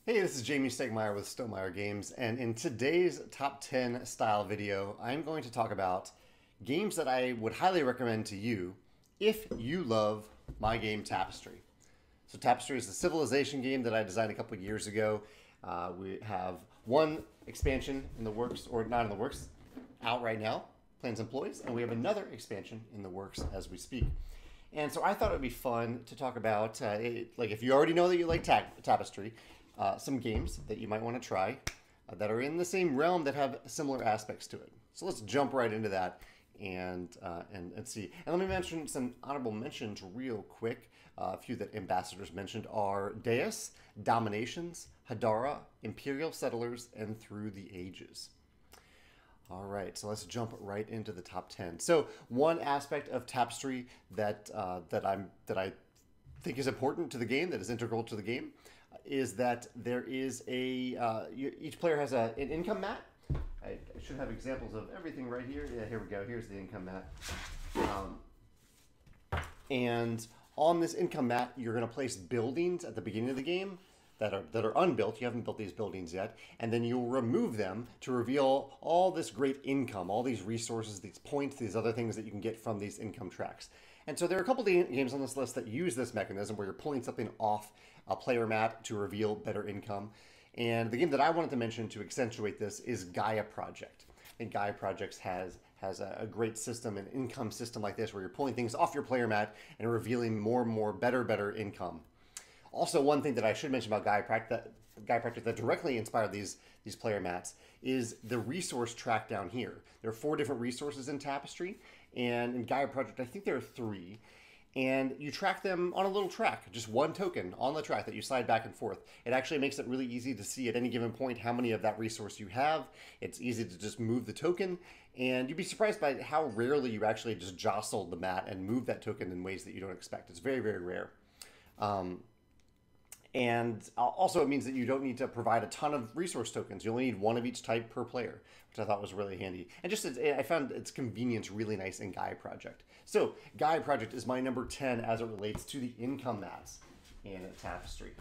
Hey, this is Jamie Stegmeyer with Stonemaier Games, and in today's top 10 style video, I'm going to talk about games that I would highly recommend to you if you love my game Tapestry. So Tapestry is a civilization game that I designed a couple years ago. We have one expansion in the works, or not in the works, out right now, Plans Employees, and we have another expansion in the works as we speak. And so I thought it would be fun to talk about, like if you already know that you like Tapestry, some games that you might want to try that are in the same realm that have similar aspects to it. So let's jump right into that and see. And let me mention some honorable mentions real quick. A few that ambassadors mentioned are Deus, Dominations, Hadara, Imperial Settlers, and Through the Ages. All right, so let's jump right into the top 10. So one aspect of Tapestry that I think is important to the game, that is integral to the game, is that there is each player has an income mat. I should have examples of everything right here. Yeah, here we go. Here's the income mat. And on this income mat, you're going to place buildings at the beginning of the game that are unbuilt. You haven't built these buildings yet. And then you'll remove them to reveal all this great income, all these resources, these points, these other things that you can get from these income tracks. And so there are a couple of games on this list that use this mechanism where you're pulling something off a player mat to reveal better income. And the game that I wanted to mention to accentuate this is Gaia Project. I think Gaia Project has a great system, an income system like this, where you're pulling things off your player mat and revealing more and more better income. Also, one thing that I should mention about Gaia Project that directly inspired these player mats is the resource track down here. There are 4 different resources in Tapestry, and in Gaia Project, I think there are 3. And you track them on a little track, just one token on the track that you slide back and forth. It actually makes it really easy to see at any given point how many of that resource you have. It's easy to just move the token, and you'd be surprised by how rarely you actually just jostle the mat and move that token in ways that you don't expect. It's very, very rare. And also it means that you don't need to provide a ton of resource tokens. You only need 1 of each type per player, which I thought was really handy. And just I found its convenience really nice in Gaia Project. So Gaia Project is my number 10 as it relates to the income mats in Tapestry.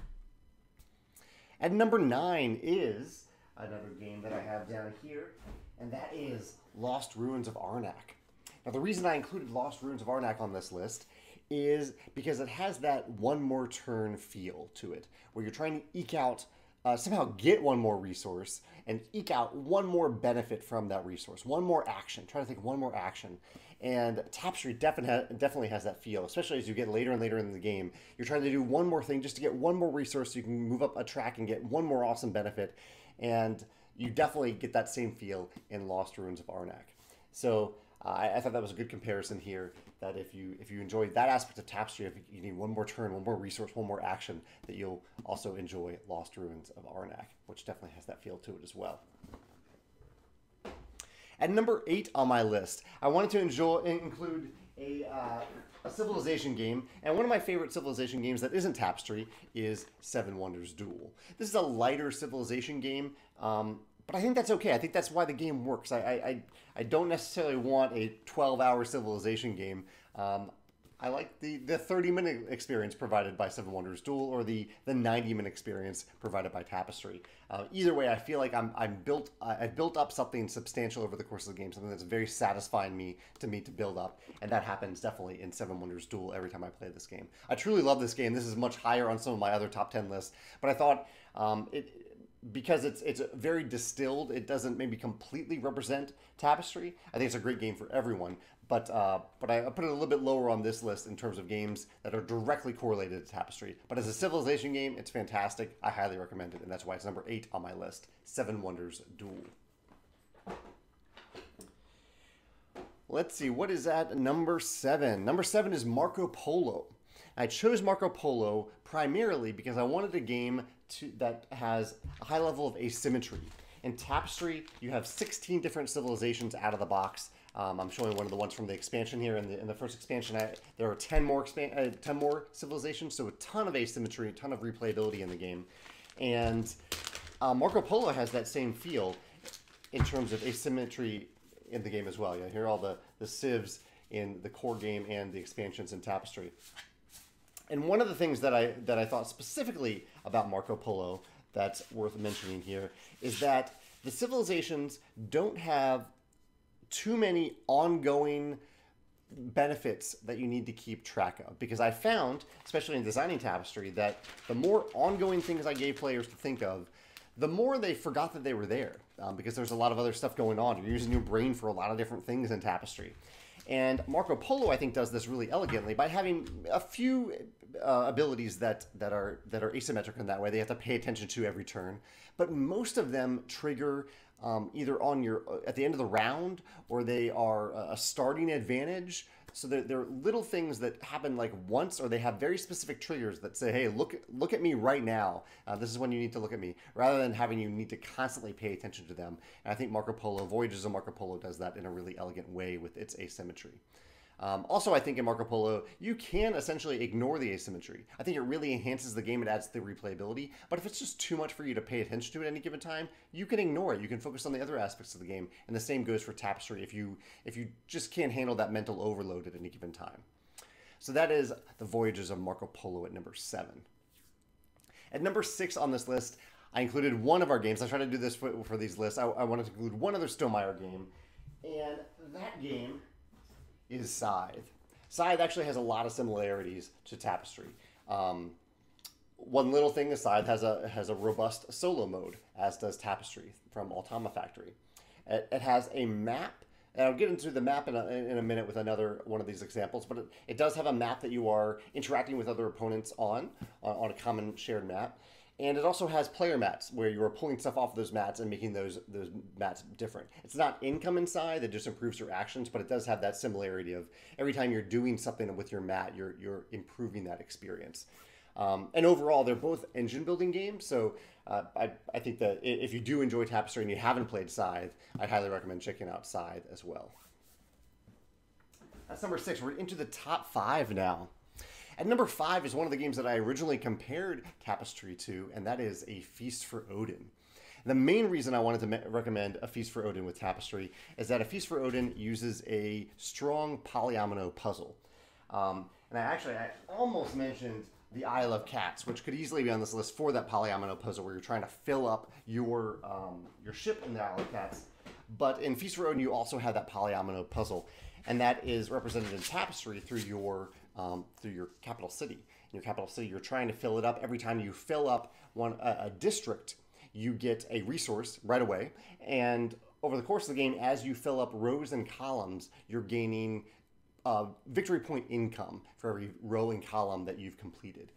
At number 9 is another game that I have down here, and that is Lost Ruins of Arnak. Now the reason I included Lost Ruins of Arnak on this list is because it has that one more turn feel to it, where you're trying to eke out, somehow get one more resource and eke out one more benefit from that resource, one more action, try to think one more action. And Tapestry definitely has that feel, especially as you get later and later in the game. You're trying to do one more thing just to get one more resource so you can move up a track and get one more awesome benefit. And you definitely get that same feel in Lost Ruins of Arnak. So I thought that was a good comparison here, that if you enjoy that aspect of Tapestry, if you need one more turn, one more resource, one more action, that you'll also enjoy Lost Ruins of Arnak, which definitely has that feel to it as well. At number 8 on my list, I wanted to include a civilization game, and one of my favorite civilization games that isn't Tapestry is Seven Wonders Duel. This is a lighter civilization game, but I think that's okay. I think that's why the game works. I don't necessarily want a 12-hour civilization game. I like the 30-minute experience provided by Seven Wonders Duel, or the 90-minute experience provided by Tapestry. Either way, I feel like I've built up something substantial over the course of the game, something that's very satisfying to build up, and that happens definitely in Seven Wonders Duel every time I play this game. I truly love this game. This is much higher on some of my other top 10 lists, but I thought because it's very distilled, it doesn't maybe completely represent Tapestry. I think it's a great game for everyone, but I put it a little bit lower on this list in terms of games that are directly correlated to Tapestry. But as a civilization game, it's fantastic. I highly recommend it, and that's why it's number 8 on my list, Seven Wonders Duel. Let's see, what is at number 7? Number 7 is Marco Polo. I chose Marco Polo primarily because I wanted a game that has a high level of asymmetry. In Tapestry, you have 16 different civilizations out of the box. I'm showing one of the ones from the expansion here. In the first expansion, there are 10 more civilizations, so a ton of asymmetry, a ton of replayability in the game. And Marco Polo has that same feel in terms of asymmetry in the game as well. You hear all the civs in the core game and the expansions in Tapestry. And one of the things that I thought specifically about Marco Polo that's worth mentioning here is that the civilizations don't have too many ongoing benefits that you need to keep track of, because I found, especially in designing Tapestry, that the more ongoing things I gave players to think of, the more they forgot that they were there, because there's a lot of other stuff going on. You're using your brain for a lot of different things in Tapestry. And Marco Polo, I think, does this really elegantly by having a few abilities that are asymmetric in that way. They have to pay attention to every turn, but most of them trigger either on at the end of the round, or they are a starting advantage. So they're little things that happen like once, or they have very specific triggers that say, hey, look at me right now. This is when you need to look at me, rather than having you need to constantly pay attention to them. And I think Marco Polo, Voyages of Marco Polo, does that in a really elegant way with its asymmetry. Also, I think in Marco Polo, you can essentially ignore the asymmetry. I think it really enhances the game. It adds to the replayability. But if it's just too much for you to pay attention to at any given time, you can ignore it. You can focus on the other aspects of the game. And the same goes for Tapestry if you just can't handle that mental overload at any given time. So that is the Voyages of Marco Polo at number 7. At number 6 on this list, I included one of our games. I tried to do this for these lists. I wanted to include one other Stonemaier game. And that game is Scythe. Scythe actually has a lot of similarities to Tapestry. One little thing is Scythe has a robust solo mode, as does Tapestry from Automa Factory. It has a map, and I'll get into the map in a minute with another one of these examples, but it does have a map that you are interacting with other opponents on a common shared map. And it also has player mats where you are pulling stuff off those mats and making those mats different. It's not income inside that just improves your actions, but it does have that similarity of every time you're doing something with your mat, you're improving that experience. And overall, they're both engine building games. So I think that if you do enjoy Tapestry and you haven't played Scythe, I highly recommend checking out Scythe as well. That's number 6. We're into the top 5 now. At number 5 is one of the games that I originally compared Tapestry to, and that is A Feast for Odin. The main reason I wanted to recommend A Feast for Odin with Tapestry is that A Feast for Odin uses a strong polyomino puzzle. And I almost mentioned the Isle of Cats, which could easily be on this list for that polyomino puzzle where you're trying to fill up your ship in the Isle of Cats. But in Feast for Odin, you also have that polyomino puzzle, and that is represented in Tapestry through your capital city. In your capital city, you're trying to fill it up. Every time you fill up a district, you get a resource right away. And over the course of the game, as you fill up rows and columns, you're gaining victory point income for every row and column that you've completed.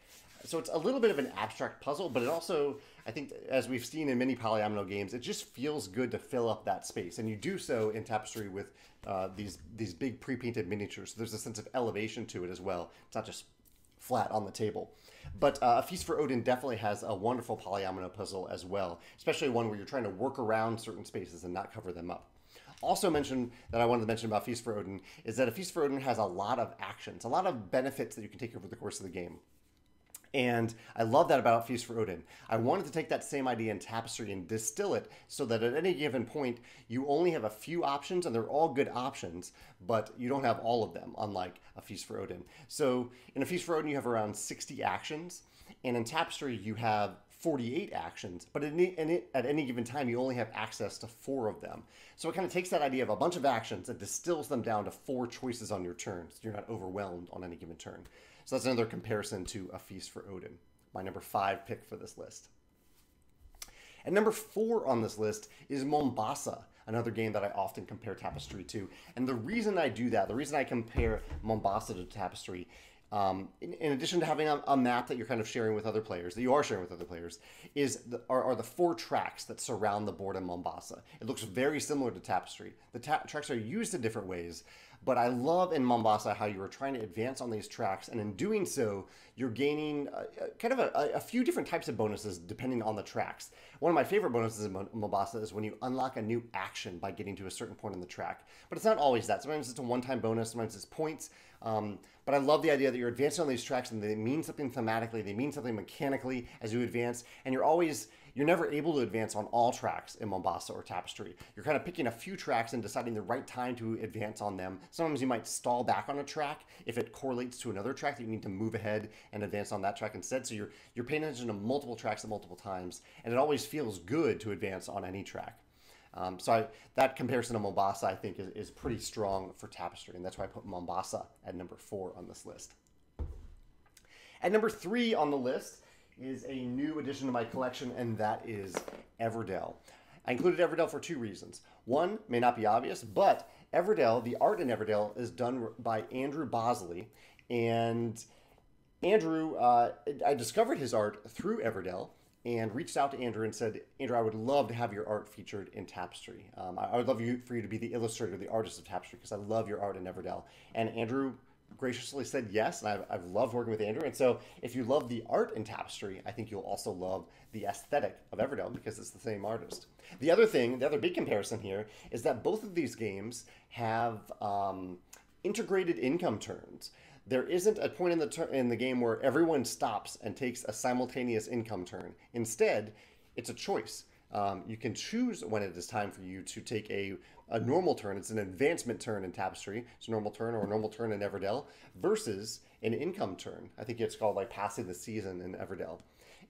So it's a little bit of an abstract puzzle, but it also, I think, as we've seen in many polyomino games, it just feels good to fill up that space. And you do so in Tapestry with these big pre-painted miniatures. So there's a sense of elevation to it as well. It's not just flat on the table. But A Feast for Odin definitely has a wonderful polyomino puzzle as well, especially one where you're trying to work around certain spaces and not cover them up. Also mentioned that I wanted to mention about Feast for Odin is that A Feast for Odin has a lot of actions, a lot of benefits that you can take over the course of the game. And I love that about Feast for Odin. I wanted to take that same idea in Tapestry and distill it so that at any given point, you only have a few options, and they're all good options, but you don't have all of them, unlike A Feast for Odin. So in A Feast for Odin, you have around 60 actions, and in Tapestry, you have 48 actions, but at any given time, you only have access to 4 of them. So it kind of takes that idea of a bunch of actions and distills them down to 4 choices on your turn, so you're not overwhelmed on any given turn. So that's another comparison to A Feast for Odin, my number 5 pick for this list. And number 4 on this list is Mombasa, another game that I often compare Tapestry to. And the reason I do that, the reason I compare Mombasa to Tapestry, in addition to having a map that you're kind of sharing with other players, that you are sharing with other players, are the 4 tracks that surround the board in Mombasa. It looks very similar to Tapestry. The tracks are used in different ways, but I love in Mombasa how you are trying to advance on these tracks, and in doing so, you're gaining kind of a few different types of bonuses depending on the tracks. One of my favorite bonuses in Mombasa is when you unlock a new action by getting to a certain point on the track. But it's not always that. Sometimes it's a one-time bonus, sometimes it's points. But I love the idea that you're advancing on these tracks and they mean something thematically, they mean something mechanically as you advance, and you're always You're never able to advance on all tracks in Mombasa or Tapestry. You're kind of picking a few tracks and deciding the right time to advance on them. Sometimes you might stall back on a track if it correlates to another track that you need to move ahead and advance on that track instead. So you're paying attention to multiple tracks at multiple times, and it always feels good to advance on any track. That comparison to Mombasa, I think, is pretty strong for Tapestry, and that's why I put Mombasa at number 4 on this list. At number 3 on the list is a new addition to my collection, and that is Everdell. I included Everdell for 2 reasons. One may not be obvious, but Everdell, the art in Everdell, is done by Andrew Bosley, and Andrew, I discovered his art through Everdell, and reached out to Andrew and said, Andrew, I would love to have your art featured in Tapestry. I would love for you to be the illustrator, the artist of Tapestry, because I love your art in Everdell. And Andrew graciously said yes, and I've loved working with Andrew. And so if you love the art in Tapestry, I think you'll also love the aesthetic of Everdell because it's the same artist. The other big comparison here is that both of these games have integrated income turns. There isn't a point in the game where everyone stops and takes a simultaneous income turn. Instead, it's a choice. You can choose when it is time for you to take a normal turn. It's an advancement turn in Tapestry. It's a normal turn or a normal turn in Everdell versus an income turn. I think it's called like passing the season in Everdell.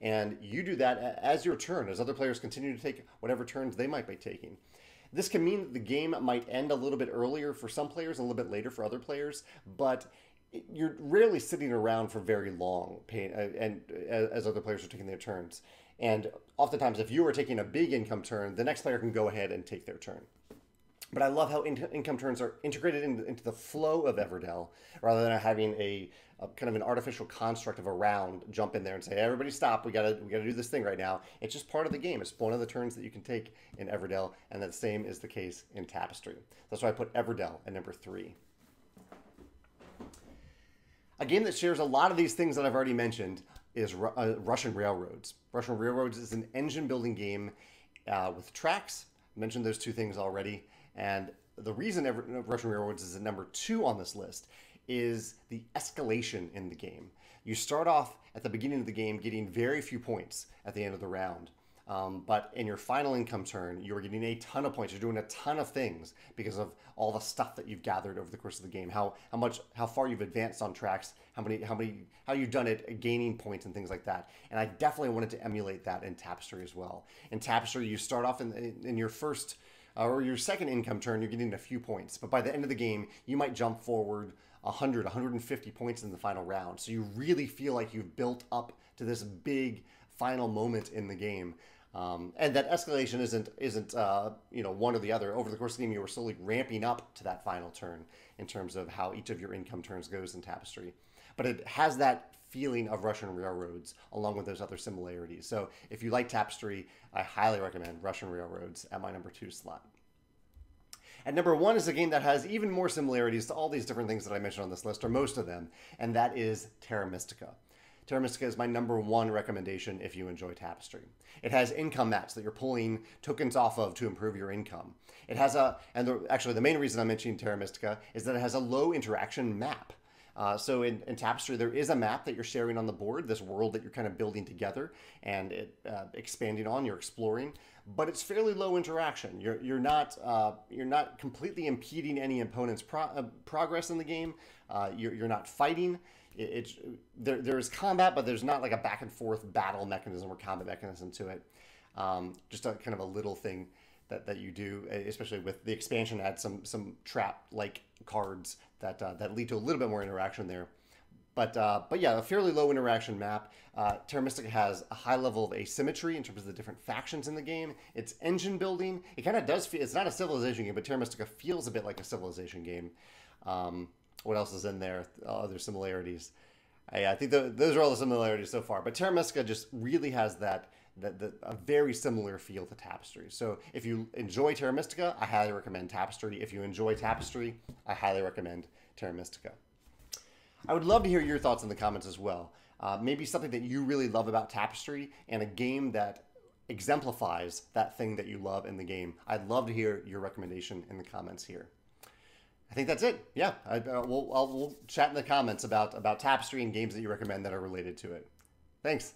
And you do that as your turn, as other players continue to take whatever turns they might be taking. This can mean that the game might end a little bit earlier for some players and a little bit later for other players, but you're rarely sitting around for very long and as other players are taking their turns. And oftentimes, if you are taking a big income turn, the next player can go ahead and take their turn. But I love how income turns are integrated into the flow of Everdell, rather than having a kind of an artificial construct of a round jump in there and say, hey, everybody stop, we gotta do this thing right now. It's just part of the game. It's one of the turns that you can take in Everdell, and the same is the case in Tapestry. That's why I put Everdell at number 3. A game that shares a lot of these things that I've already mentioned is Russian Railroads. Russian Railroads is an engine-building game with tracks. I mentioned those 2 things already. And the reason Russian Railroads is at number 2 on this list is the escalation in the game. You start off at the beginning of the game getting very few points at the end of the round. But in your final income turn, you're getting a ton of points. You're doing a ton of things because of all the stuff that you've gathered over the course of the game. How far you've advanced on tracks, how you've done it, gaining points and things like that. And I definitely wanted to emulate that in Tapestry as well. In Tapestry, you start off in your first or your second income turn, you're getting a few points. But by the end of the game, you might jump forward 100, 150 points in the final round. So you really feel like you've built up to this big final moment in the game. And that escalation isn't one or the other. Over the course of the game, you were slowly ramping up to that final turn in terms of how each of your income turns goes in Tapestry. But it has that feeling of Russian Railroads along with those other similarities. So if you like Tapestry, I highly recommend Russian Railroads at my number 2 slot. At number 1 is a game that has even more similarities to all these different things that I mentioned on this list, or most of them, and that is Terra Mystica. Terra Mystica is my number 1 recommendation if you enjoy Tapestry. It has income mats that you're pulling tokens off of to improve your income. It has actually the main reason I'm mentioning Terra Mystica is that it has a low interaction map. So in Tapestry, there is a map that you're sharing on the board, this world that you're kind of building together and expanding on, you're exploring, but it's fairly low interaction. You're not completely impeding any opponent's progress in the game. You're not fighting. There's combat, but there's not like a back and forth battle mechanism or combat mechanism to it. Just a kind of a little thing that you do, especially with the expansion, adds some trap-like cards that lead to a little bit more interaction there. But yeah, a fairly low interaction map. Terra Mystica has a high level of asymmetry in terms of the different factions in the game. It's engine building. It kind of does feel, it's not a civilization game, but Terra Mystica feels a bit like a civilization game. What else is in there? Other similarities. I think those are all the similarities so far. But Terra Mystica just really has a very similar feel to Tapestry. So if you enjoy Terra Mystica, I highly recommend Tapestry. If you enjoy Tapestry, I highly recommend Terra Mystica. I would love to hear your thoughts in the comments as well. Maybe something that you really love about Tapestry and a game that exemplifies that thing that you love in the game. I'd love to hear your recommendation in the comments here. I think that's it. Yeah, we'll chat in the comments about Tapestry and games that you recommend that are related to it. Thanks.